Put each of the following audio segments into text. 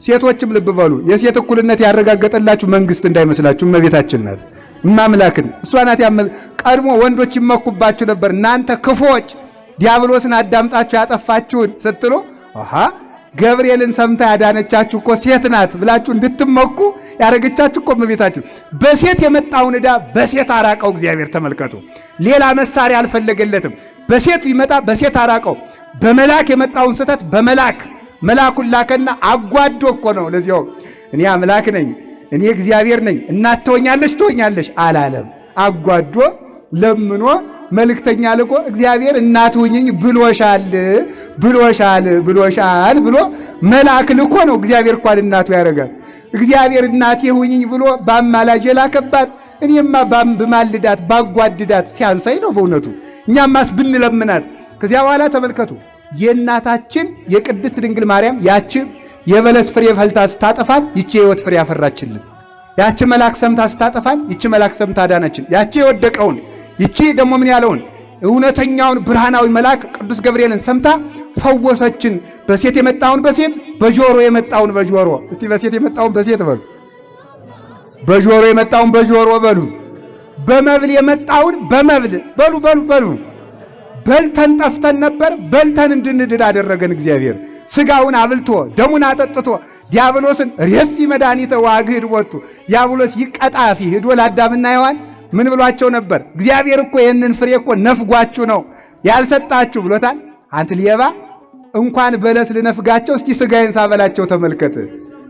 ሴቶችም ልብ በሉ የሴት እኩልነት ያረጋገጠላችሁ መንግስት እንዳይመስላችሁ እመቤታችን ናት። ማምላክን እሷ ናት ቀድሞ ወንዶች ይመኩባችሁ ነበር። እናንተ ክፎች ዲያብሎስን አዳምጣችሁ ያጠፋችሁን ስትሉ ገብርኤልን ሰምታ ያዳነቻችሁ እኮ ሴት ናት ብላችሁ እንድትመኩ ያረጋጋቻችሁ እኮ እመቤታችን። በሴት የመጣውን ዕዳ በሴት አራቀው እግዚአብሔር። ተመልከቱ፣ ሌላ መሳሪያ አልፈለገለትም። በሴት ቢመጣ በሴት አራቀው። በመላክ የመጣውን ስህተት መላኩን ላከና አጓዶ እኮ ነው። ለዚያው እኔ አምላክ ነኝ እኔ እግዚአብሔር ነኝ እናት ትሆኛለሽ አላለም። አጓዶ ለምኖ መልእክተኛ ልኮ እግዚአብሔር እናት ሁኚኝ ብሎሻል ብሎ መልአክ ልኮ ነው። እግዚአብሔር እንኳን እናቱ ያደርጋል። እግዚአብሔር እናቴ ሁኚኝ ብሎ በአማላጅ የላከባት እኔማ በማልዳት ባጓድዳት ሲያንሳይ ነው በእውነቱ። እኛማስ ብንለምናት። ከዚያ በኋላ ተመልከቱ የእናታችን የቅድስት ድንግል ማርያም ያቺ የበለስ ፍሬ ፈልታ ስታጠፋን ይቺ የሕይወት ፍሬ ያፈራችልን። ያቺ መልአክ ሰምታ ስታጠፋን ይቺ መልአክ ሰምታ ዳነችን። ያቺ የወደቀውን ይቺ ደግሞ ምን ያለውን እውነተኛውን ብርሃናዊ መልአክ ቅዱስ ገብርኤልን ሰምታ ፈወሰችን። በሴት የመጣውን በሴት በጆሮ የመጣውን በጆሮ። እስቲ በሴት የመጣውን በሴት በሉ፣ በጆሮ የመጣውን በጆሮ በሉ፣ በመብል የመጣውን በመብል በሉ። በልተን ጠፍተን ነበር፣ በልተን እንድንድን አደረገን እግዚአብሔር። ስጋውን አብልቶ ደሙን አጠጥቶ ዲያብሎስን ሬሲ መድኃኒተ ዋግድ ወጡ። ዲያብሎስ ይቀጣፊ ሄዶ ለአዳምና ሔዋን ምን ብሏቸው ነበር? እግዚአብሔር እኮ ይህንን ፍሬ እኮ ነፍጓችሁ ነው ያልሰጣችሁ ብሎታል። አንተ ሊየባ እንኳን በለስ ልነፍጋቸው እስቲ ስጋዬን ሳበላቸው ተመልከት፣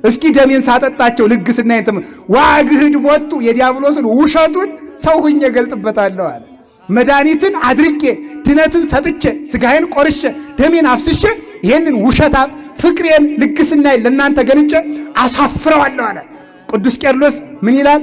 እስኪ ደሜን ሳጠጣቸው ልግስናዬን ዋግድ ወጡ። የዲያብሎስን ውሸቱን ሰው ሁኜ ገልጥበታለሁ አለ። መድኃኒትን አድርጌ ድነትን ሰጥቼ ስጋዬን ቆርሼ ደሜን አፍስሼ ይሄንን ውሸታም ፍቅሬን ልግስናዬን ለእናንተ ገልጬ አሳፍረዋለሁ አለ። ቅዱስ ቄርሎስ ምን ይላል?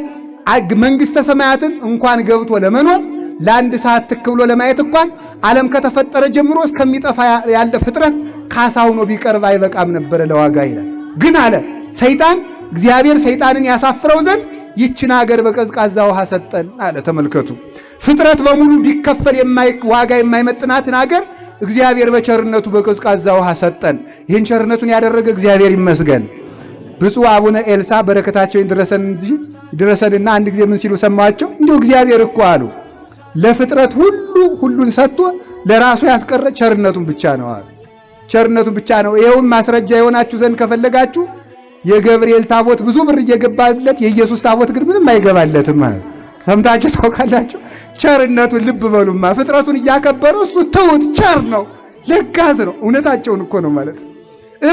መንግሥተ ሰማያትን እንኳን ገብቶ ለመኖር ለአንድ ሰዓት ትክ ብሎ ለማየት እንኳን ዓለም ከተፈጠረ ጀምሮ እስከሚጠፋ ያለ ፍጥረት ካሳ ሆኖ ቢቀርብ አይበቃም ነበረ ለዋጋ ይላል። ግን አለ ሰይጣን እግዚአብሔር ሰይጣንን ያሳፍረው ዘንድ ይችን ሀገር በቀዝቃዛ ውሃ ሰጠን አለ። ተመልከቱ፣ ፍጥረት በሙሉ ቢከፈል ዋጋ የማይመጥናትን ሀገር እግዚአብሔር በቸርነቱ በቀዝቃዛ ውሃ ሰጠን። ይህን ቸርነቱን ያደረገ እግዚአብሔር ይመስገን። ብፁዕ አቡነ ኤልሳ በረከታቸው ይድረሰንና አንድ ጊዜ ምን ሲሉ ሰማቸው? እንዲሁ እግዚአብሔር እኮ አሉ ለፍጥረት ሁሉን ሰጥቶ ለራሱ ያስቀረ ቸርነቱን ብቻ ነው አሉ። ቸርነቱን ብቻ ነው። ይሄውን ማስረጃ የሆናችሁ ዘንድ ከፈለጋችሁ የገብርኤል ታቦት ብዙ ብር እየገባለት የኢየሱስ ታቦት ግን ምንም አይገባለትም አሉ። ሰምታችሁ ታውቃላችሁ? ቸርነቱን ልብ በሉማ። ፍጥረቱን እያከበረው እሱ ተውት፣ ቸር ነው፣ ለጋስ ነው። እውነታቸውን እኮ ነው ማለት ነው።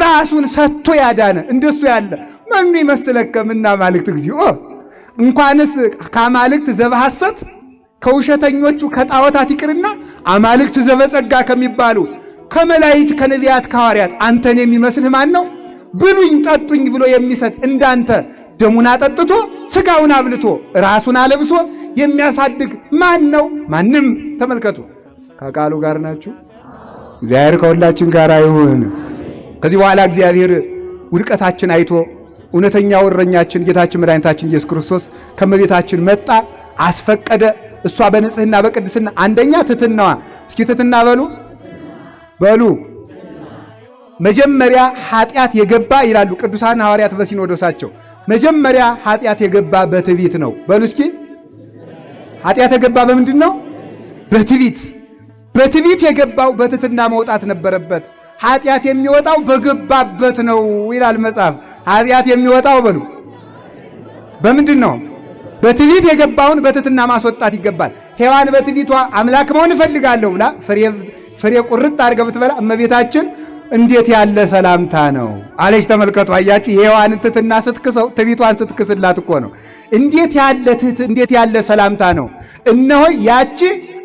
ራሱን ሰጥቶ ያዳነ እንደሱ ያለ ማን ይመስለከ? ምና ማልክት እግዚኦ እንኳንስ ከአማልክት ዘበሐሰት ከውሸተኞቹ ከጣዖታት ይቅርና አማልክት ዘበጸጋ ከሚባሉ ከመላእክት ከነቢያት ከሐዋርያት አንተን የሚመስልህ ማን ነው? ብሉኝ ጠጡኝ ብሎ የሚሰጥ እንዳንተ ደሙን አጠጥቶ ስጋውን አብልቶ ራሱን አለብሶ የሚያሳድግ ማን ነው? ማንም። ተመልከቱ፣ ከቃሉ ጋር ናችሁ። እግዚአብሔር ከሁላችን ጋር ይሁን። ከዚህ በኋላ እግዚአብሔር ውድቀታችን አይቶ እውነተኛው እረኛችን ጌታችን መድኃኒታችን ኢየሱስ ክርስቶስ ከመቤታችን መጣ፣ አስፈቀደ። እሷ በንጽህና በቅድስና አንደኛ ትሕትናዋ። እስኪ ትሕትና በሉ። መጀመሪያ ኃጢአት የገባ ይላሉ ቅዱሳን ሐዋርያት በሲኖዶሳቸው። መጀመሪያ ኃጢአት የገባ በትዕቢት ነው በሉ እስኪ። ኃጢአት የገባ በምንድን ነው? በትዕቢት። በትዕቢት የገባው በትሕትና መውጣት ነበረበት። ኃጢአት የሚወጣው በገባበት ነው ይላል መጽሐፍ። ኃጢአት የሚወጣው በሉ በምንድን ነው? በትዕቢት የገባውን በትሕትና ማስወጣት ይገባል። ሔዋን በትዕቢቷ አምላክ መሆን እፈልጋለሁ ብላ ፍሬ ቁርጥ አድርጋ ብትበላ እመቤታችን እንዴት ያለ ሰላምታ ነው አለች። ተመልከቱ፣ አያችሁ? የሔዋንን ትሕትና ስትክሰው ትዕቢቷን ስትክስላት እኮ ነው። እንዴት ያለ ሰላምታ ነው! እነሆ ያቺ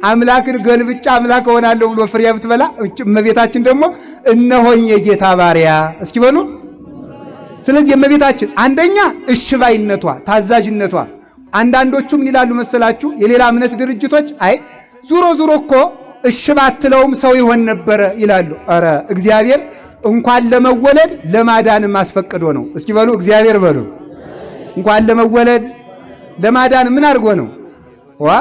አምላክን ገልብጫ አምላክ ሆናለሁ ብሎ ፍሬ ብትበላ እመቤታችን ደግሞ እነሆኝ የጌታ ባሪያ እስኪ በሉ። ስለዚህ የእመቤታችን አንደኛ እሽባይነቷ፣ ታዛዥነቷ። አንዳንዶቹም ይላሉ መሰላችሁ የሌላ እምነት ድርጅቶች አይ ዙሮ እኮ እሺ ባትለውም ሰው ይሆን ነበረ ይላሉ። ኧረ እግዚአብሔር እንኳን ለመወለድ ለማዳንም አስፈቅዶ ነው። እስኪ በሉ እግዚአብሔር በሉ። እንኳን ለመወለድ ለማዳን ምን አድርጎ ነው?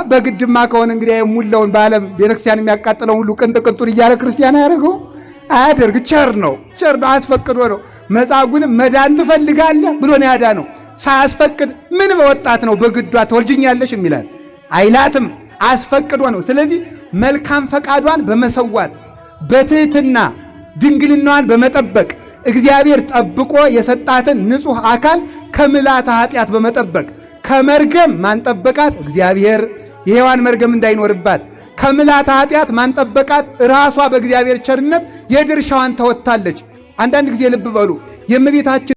በግድማ ከሆነ እንግዲህ ሙላውን በዓለም ቤተክርስቲያን የሚያቃጥለው ሁሉ ቅንጥቅንጡን እያለ ክርስቲያን ያደረገው አያደርግ። ቸር ነው አስፈቅዶ ነው። መጻጉዕንም መዳን ትፈልጋለህ ብሎ ነው ያዳነው። ሳያስፈቅድ ምን በወጣት ነው በግዷ ትወልጅኛለሽ የሚላል አይላትም፣ አስፈቅዶ ነው። ስለዚህ መልካም ፈቃዷን በመሰዋት በትህትና ድንግልናዋን በመጠበቅ እግዚአብሔር ጠብቆ የሰጣትን ንጹሕ አካል ከምልዓተ ኃጢአት በመጠበቅ ከመርገም ማንጠበቃት እግዚአብሔር የሔዋን መርገም እንዳይኖርባት፣ ከምልዓተ ኃጢአት ማንጠበቃት ራሷ በእግዚአብሔር ቸርነት የድርሻዋን ተወጥታለች። አንዳንድ ጊዜ ልብ በሉ የእመቤታችን